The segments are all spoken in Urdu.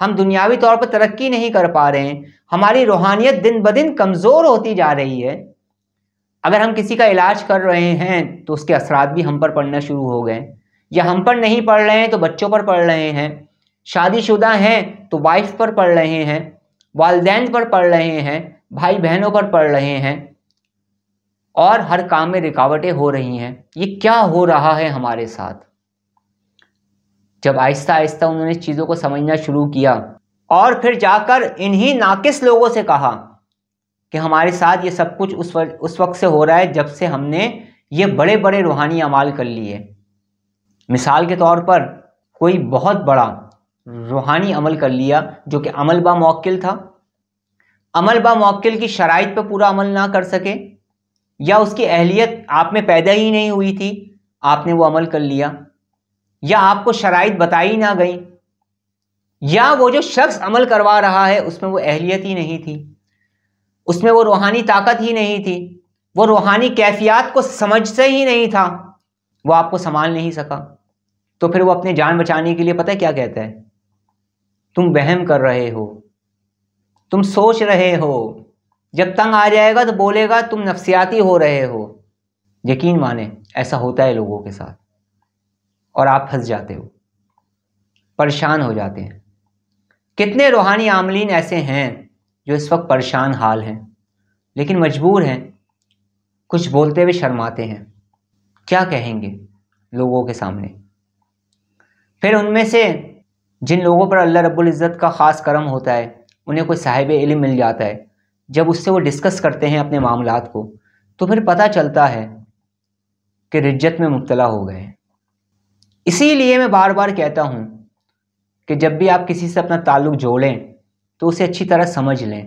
ہم دنیاوی طور پر ترقی نہیں کر پا رہے ہیں، ہماری روحانیت دن بدن کمزور ہوتی جا رہی ہے۔ اگر ہم کسی کا علاج کر رہے ہیں تو اس کے اثرات بھی ہم پر پڑنا شروع ہو گئے، یا ہم پر نہیں پڑ رہے ہیں تو بچوں پر پڑ رہے ہیں، شادی شدہ ہیں تو وائف پر پڑ رہے ہیں، والدین پر پڑ رہے ہیں، بھائی بہنوں پر پڑ رہے ہیں، اور ہر کام میں رکاوٹیں ہو رہی ہیں۔ یہ کیا ہو رہا ہے ہمارے ساتھ؟ جب آہستہ آہستہ انہوں نے چیزوں کو سمجھنا شروع کیا اور پھر جا کر انہی ناقص لوگوں سے کہا کہ ہمارے ساتھ یہ سب کچھ اس وقت سے ہو رہا ہے جب سے ہم نے یہ بڑے بڑے روحانی اعمال کر لیے۔ مثال کے طور پر کوئی بہت بڑا روحانی عمل کر لیا جو کہ عمل با موکل تھا، عمل با موکل کی شرائط پہ پورا عمل نہ کر سکے، یا اس کی اہلیت آپ میں پیدا ہی نہیں ہوئی تھی، آپ نے وہ عمل کر لیا، یا آپ کو شرائط بتائی نہ گئی، یا وہ جو شخص عمل کروا رہا ہے اس میں وہ اہلیت ہی نہیں تھی، اس میں وہ روحانی طاقت ہی نہیں تھی، وہ روحانی کیفیات کو سمجھتے ہی نہیں تھا، وہ آپ کو سنبھال نہیں سکا، تو پھر وہ اپنے جان بچانے کے لیے پتہ کیا کہتا ہے؟ تم وہم کر رہے ہو، تم سوچ رہے ہو، جب تنگ آ جائے گا تو بولے گا تم نفسیاتی ہو رہے ہو۔ یقین مانیں ایسا ہوتا ہے لوگوں کے ساتھ، اور آپ پھنس جاتے ہو، پریشان ہو جاتے ہیں۔ کتنے روحانی عاملین ایسے ہیں جو اس وقت پریشان حال ہیں، لیکن مجبور ہیں، کچھ بولتے ہوئے شرماتے ہیں، کیا کہیں گے لوگوں کے سامنے۔ پھر ان میں سے جن لوگوں پر اللہ رب العزت کا خاص کرم ہوتا ہے، انہیں کوئی صاحب علم مل جاتا ہے، جب اس سے وہ ڈسکس کرتے ہیں اپنے معاملات کو، تو پھر پتہ چلتا ہے کہ رجت میں مبتلا ہو گئے ہیں۔ اسی لیے میں بار بار کہتا ہوں کہ جب بھی آپ کسی سے اپنا تعلق جوڑیں تو اسے اچھی طرح سمجھ لیں،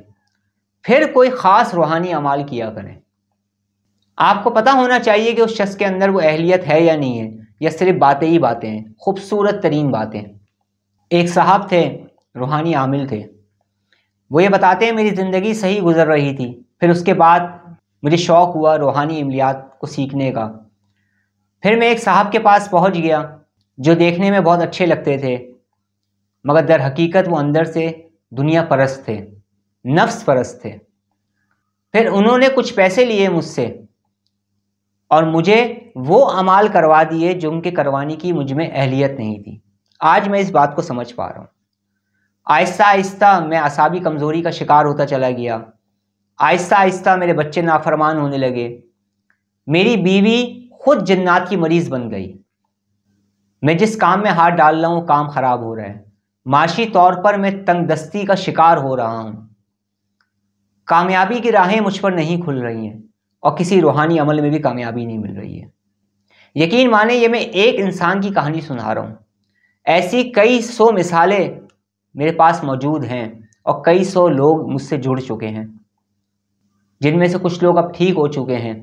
پھر کوئی خاص روحانی اعمال کیا کریں۔ آپ کو پتہ ہونا چاہیے کہ اس شخص کے اندر وہ اہلیت ہے یا نہیں ہے، یا صرف باتیں ہی باتیں ہیں، خوبصورت ترین باتیں۔ ایک صاحب تھے، روحانی عامل تھے، وہ یہ بتاتے ہیں میری زندگی صحیح گزر رہی تھی، پھر اس کے بعد مجھے شوق ہوا روحانی عملیات کو سیکھنے کا۔ پھر میں ایک صاحب کے پاس پہنچ گیا جو دیکھنے میں بہت اچھے لگتے تھے، مگر در حقیقت وہ اندر سے دنیا پرست تھے، نفس پرست تھے۔ پھر انہوں نے کچھ پیسے لیے مجھ سے اور مجھے وہ اعمال کروا دیے جو ان کے کروانے کی مجھ میں اہلیت نہیں تھی۔ آج میں اس بات کو سمجھ پا رہا ہوں۔ آہستہ آہستہ میں اعصابی کمزوری کا شکار ہوتا چلا گیا، آہستہ آہستہ میرے بچے نافرمان ہونے لگے، میری بیوی خود جنات کی مریض بن گئی، میں جس کام میں ہاتھ ڈال رہا ہوں کام خراب ہو رہا ہے، معاشی طور پر میں تنگ دستی کا شکار ہو رہا ہوں، کامیابی کی راہیں مجھ پر نہیں کھل رہی ہیں، اور کسی روحانی عمل میں بھی کامیابی نہیں مل رہی ہے۔ یقین مانیں یہ میں ایک انسان کی کہانی سنا رہا ہوں، ایسی کئی سو مثالیں میرے پاس موجود ہیں، اور کئی سو لوگ مجھ سے جڑ چکے ہیں، جن میں سے کچھ لوگ اب ٹھیک ہو چکے ہیں،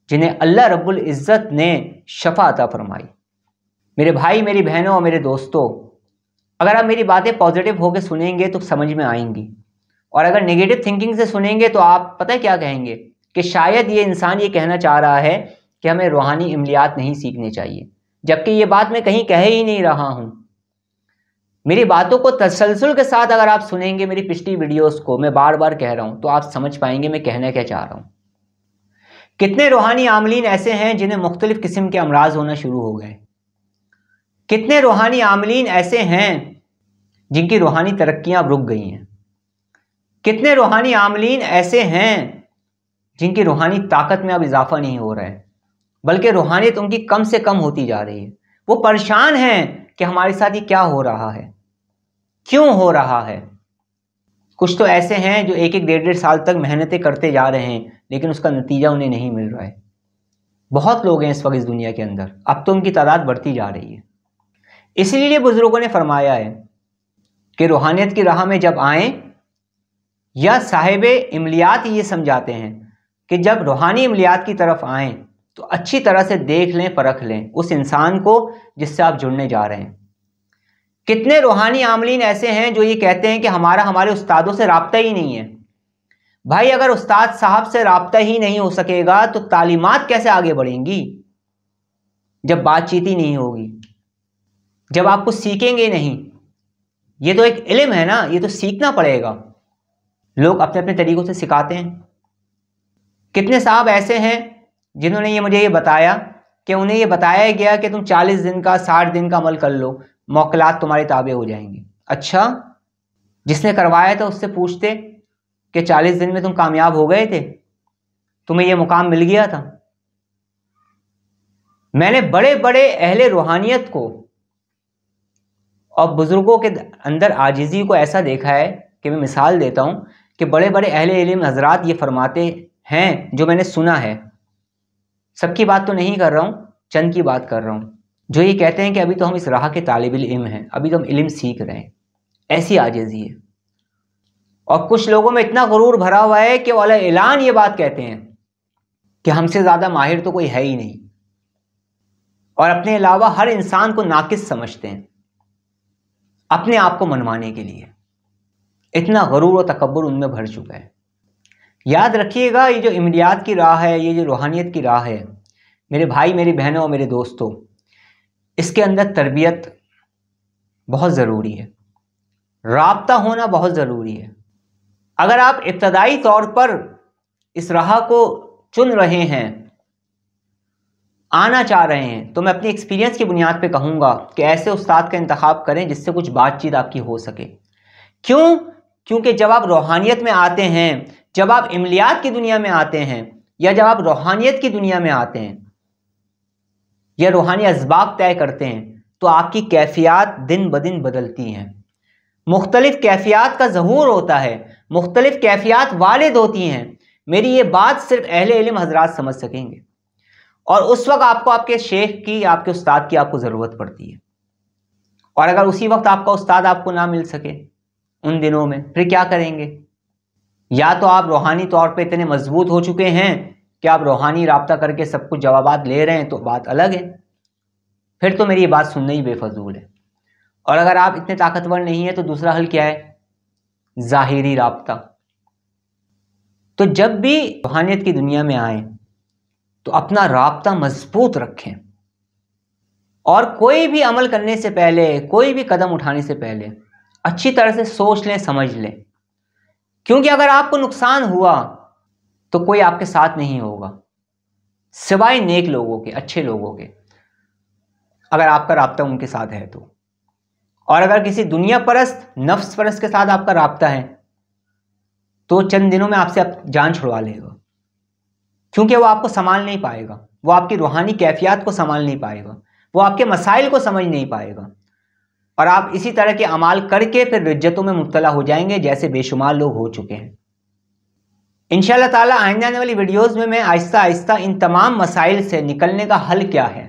جنہیں اللہ رب العزت نے شفا عطا فرمائی۔ میرے بھائی، میری بہنوں اور میرے دوستوں، اگر آپ میری باتیں پازیٹیو ہو کے سنیں گے تو سمجھ میں آئیں گی، اور اگر نیگیٹو تھنکنگ سے سنیں گے تو آپ پتہ کیا کہیں گے کہ شاید یہ انسان یہ کہنا چاہ رہا ہے کہ ہمیں روحانی عملیات نہیں سیکھنے چاہیے، جبکہ یہ بات میں کہیں کہہ ہی نہیں رہا ہوں۔ میری باتوں کو تسلسل کے ساتھ اگر آپ سنیں گے، میری پچھلی ویڈیوز کو میں بار بار کہہ رہا ہوں، تو آپ سمجھ پائیں گے میں کہنا کیا چاہ رہا ہوں۔ کتنے روحانی عاملین ایسے ہیں جنہیں مختلف قسم کے امراض ہونا شروع ہو گئے، کتنے روحانی عاملین ایسے ہیں جن کی روحانی ترقیاں اب رک گئی ہیں، کتنے روحانی عاملین ایسے ہیں جن کی روحانی طاقت میں اب اضافہ نہیں ہو رہا ہے، بلکہ روحانیت ان کی کم سے کم ہوتی جا رہی ہے۔ وہ پریشان ہیں کہ ہمارے ساتھ یہ کیا ہو رہا ہے، کیوں ہو رہا ہے۔ کچھ تو ایسے ہیں جو ایک ایک ڈیڑھ سال تک محنتیں کرتے جا رہے ہیں، لیکن اس کا نتیجہ انہیں نہیں مل رہا ہے۔ بہت لوگ ہیں اس وقت اس دنیا کے اندر، اب تو ان کی تعداد بڑھتی جا رہی ہے۔ اسی لیے بزرگوں نے فرمایا ہے کہ روحانیت کی راہ میں جب آئیں، یا صاحب عملیات یہ سمجھاتے ہیں کہ جب روحانی عملیات کی طرف آئیں تو اچھی طرح سے دیکھ لیں، پرکھ لیں اس انسان کو جس سے آپ جڑنے جا رہے ہیں۔ کتنے روحانی عاملین ایسے ہیں جو یہ کہتے ہیں کہ ہمارے استادوں سے رابطہ ہی نہیں ہے۔ بھائی اگر استاد صاحب سے رابطہ ہی نہیں ہو سکے گا تو تعلیمات کیسے آگے بڑھیں گی؟ جب بات چیت ہی نہیں ہوگی، جب آپ کچھ سیکھیں گے نہیں، یہ تو ایک علم ہے نا، یہ تو سیکھنا پڑے گا۔ لوگ اپنے اپنے طریقوں سے سکھاتے ہیں۔ کتنے صاحب ایسے ہیں جنہوں نے مجھے یہ بتایا کہ انہیں یہ بتایا گیا کہ تم 40 دن کا 60 دن کا عمل کر لو، موکلات تمہارے تابع ہو جائیں گے۔ اچھا، جس نے کروایا تھا اس سے پوچھتے کہ 40 دن میں تم کامیاب ہو گئے تھے، تمہیں یہ مقام مل گیا تھا؟ میں نے بڑے بڑے اہل روحانیت کو اور بزرگوں کے اندر عاجزی کو ایسا دیکھا ہے کہ میں مثال دیتا ہوں کہ بڑے بڑے اہل علم حضرات یہ فرماتے ہیں، جو میں نے سنا ہے، سب کی بات تو نہیں کر رہا ہوں، چند کی بات کر رہا ہوں، جو یہ کہتے ہیں کہ ابھی تو ہم اس راہ کے طالب علم ہیں، ابھی تو ہم علم سیکھ رہے ہیں۔ ایسی عاجزی ہے۔ اور کچھ لوگوں میں اتنا غرور بھرا ہوا ہے کہ وہ علی اعلان یہ بات کہتے ہیں کہ ہم سے زیادہ ماہر تو کوئی ہے ہی نہیں، اور اپنے علاوہ ہر انسان کو ناقص سمجھتے ہیں اپنے آپ کو منوانے کے لیے۔ اتنا غرور و تکبر ان میں بھر چکا ہے۔ یاد رکھیے گا، یہ جو عملیات کی راہ ہے، یہ جو روحانیت کی راہ ہے، میرے بھائی، میری بہنوں اور میرے دوستوں، اس کے اندر تربیت بہت ضروری ہے، رابطہ ہونا بہت ضروری ہے۔ اگر آپ ابتدائی طور پر اس راہ کو چن رہے ہیں، آنا چاہ رہے ہیں، تو میں اپنی ایکسپیرینس کی بنیاد پہ کہوں گا کہ ایسے استاد کا انتخاب کریں جس سے کچھ بات چیت آپ کی ہو سکے۔ کیونکہ جب آپ روحانیت میں آتے ہیں، جب آپ عملیات کی دنیا میں آتے ہیں، یا جب آپ روحانیت کی دنیا میں آتے ہیں یا روحانی اسباق طے کرتے ہیں، تو آپ کی کیفیات دن بدن بدلتی ہیں۔ مختلف کیفیات کا ظہور ہوتا ہے، مختلف کیفیات والد ہوتی ہیں۔ میری یہ بات صرف اہل علم حضرات سمجھ سکیں گے، اور اس وقت آپ کو آپ کے شیخ کی، آپ کے استاد کی آپ کو ضرورت پڑتی ہے۔ اور اگر اسی وقت آپ کا استاد آپ کو نہ مل سکے ان دنوں میں، پھر کیا کریں گے؟ یا تو آپ روحانی طور پہ اتنے مضبوط ہو چکے ہیں کہ آپ روحانی رابطہ کر کے سب کچھ جوابات لے رہے ہیں، تو بات الگ ہے، پھر تو میری یہ بات سننا ہی بے فضول ہے۔ اور اگر آپ اتنے طاقتور نہیں ہیں تو دوسرا حل کیا ہے؟ ظاہری رابطہ۔ تو جب بھی روحانیت کی دنیا میں آئیں تو اپنا رابطہ مضبوط رکھیں، اور کوئی بھی عمل کرنے سے پہلے، کوئی بھی قدم اٹھانے سے پہلے اچھی طرح سے سوچ لیں، سمجھ لیں، کیونکہ اگر آپ کو نقصان ہوا تو کوئی آپ کے ساتھ نہیں ہوگا سوائے نیک لوگوں کے، اچھے لوگوں کے، اگر آپ کا رابطہ ان کے ساتھ ہے تو۔ اور اگر کسی دنیا پرست، نفس پرست کے ساتھ آپ کا رابطہ ہے تو چند دنوں میں آپ سے جان چھڑوا لے گا، کیونکہ وہ آپ کو سنبھال نہیں پائے گا، وہ آپ کی روحانی کیفیات کو سنبھال نہیں پائے گا، وہ آپ کے مسائل کو سمجھ نہیں پائے گا، اور آپ اسی طرح کے اعمال کر کے پھر رجتوں میں مبتلا ہو جائیں گے، جیسے بے شمار لوگ ہو چکے ہیں۔ انشاءاللہ تعالی آئندہ آنے والی ویڈیوز میں آہستہ آہستہ ان تمام مسائل سے نکلنے کا حل کیا ہے،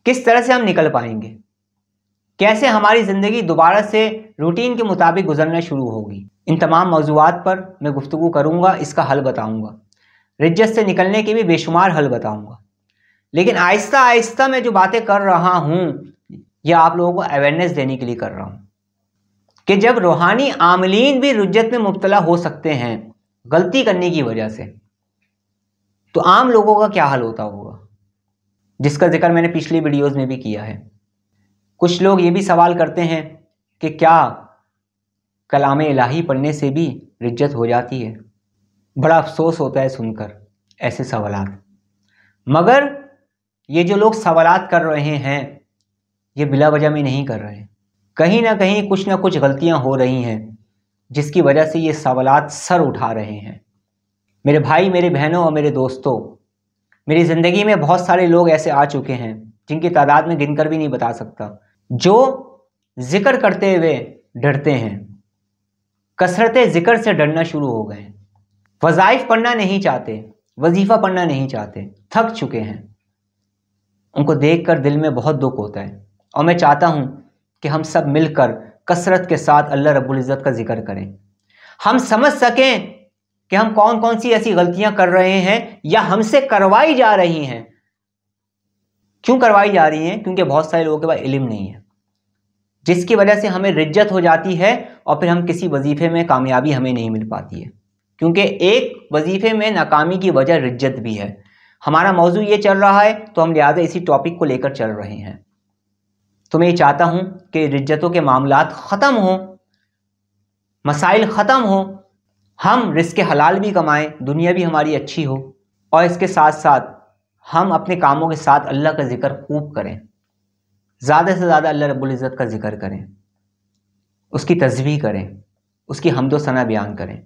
کس طرح سے ہم نکل پائیں گے، کیسے ہماری زندگی دوبارہ سے روٹین کے مطابق گزرنا شروع ہوگی، ان تمام موضوعات پر میں گفتگو کروں گا، اس کا حل بتاؤں گا، رجت سے نکلنے کے بھی بے شمار حل بتاؤں گا۔ لیکن آہستہ آہستہ میں جو باتیں کر رہا ہوں یہ آپ لوگوں کو اویئرنیس دینے کے لیے کر رہا ہوں کہ جب روحانی عاملین بھی رجت میں مبتلا ہو سکتے ہیں غلطی کرنے کی وجہ سے، تو عام لوگوں کا کیا حل ہوتا ہوگا، جس کا ذکر میں نے پچھلی ویڈیوز میں بھی کیا ہے۔ کچھ لوگ یہ بھی سوال کرتے ہیں کہ کیا کلام الہی پڑھنے سے بھی رجت ہو جاتی ہے؟ بڑا افسوس ہوتا ہے سن کر ایسے سوالات، مگر یہ جو لوگ سوالات کر رہے ہیں یہ بلا وجہ میں نہیں کر رہے، کہیں نہ کچھ غلطیاں ہو رہی ہیں جس کی وجہ سے یہ سوالات سر اٹھا رہے ہیں۔ میرے بھائی، میرے بہنوں اور میرے دوستوں، میری زندگی میں بہت سارے لوگ ایسے آ چکے ہیں جن کی تعداد میں گن کر بھی نہیں بتا سکتا، جو ذکر کرتے ہوئے ڈرتے ہیں، کثرت ذکر سے ڈرنا شروع ہو گئے ہیں، وظائف پڑھنا نہیں چاہتے، وظیفہ پڑھنا نہیں چاہتے، تھک چکے ہیں۔ ان کو دیکھ کر دل میں بہت دکھ ہوتا ہے، اور میں چاہتا ہوں کہ ہم سب مل کر کثرت کے ساتھ اللہ رب العزت کا ذکر کریں، ہم سمجھ سکیں کہ ہم کون کون سی ایسی غلطیاں کر رہے ہیں یا ہم سے کروائی جا رہی ہیں۔ کیوں کروائی جا رہی ہیں؟ کیونکہ بہت سارے لوگوں کے پاس علم نہیں ہے، جس کی وجہ سے ہمیں رجت ہو جاتی ہے، اور پھر ہم کسی وظیفے میں کامیابی ہمیں نہیں مل پاتی ہے، کیونکہ ایک وظیفے میں ناکامی کی وجہ رجت بھی ہے۔ ہمارا موضوع یہ چل رہا ہے تو ہم لہٰذا اسی ٹاپک کو لے کر چل رہے ہیں۔ تو میں یہ چاہتا ہوں کہ رجتوں کے معاملات ختم ہوں، مسائل ختم ہوں، ہم رزق حلال بھی کمائیں، دنیا بھی ہماری اچھی ہو، اور اس کے ساتھ ساتھ ہم اپنے کاموں کے ساتھ اللہ کا ذکر خوب کریں، زیادہ سے زیادہ اللہ رب العزت کا ذکر کریں، اس کی تسبیح کریں، اس کی حمد و ثنا بیان کریں۔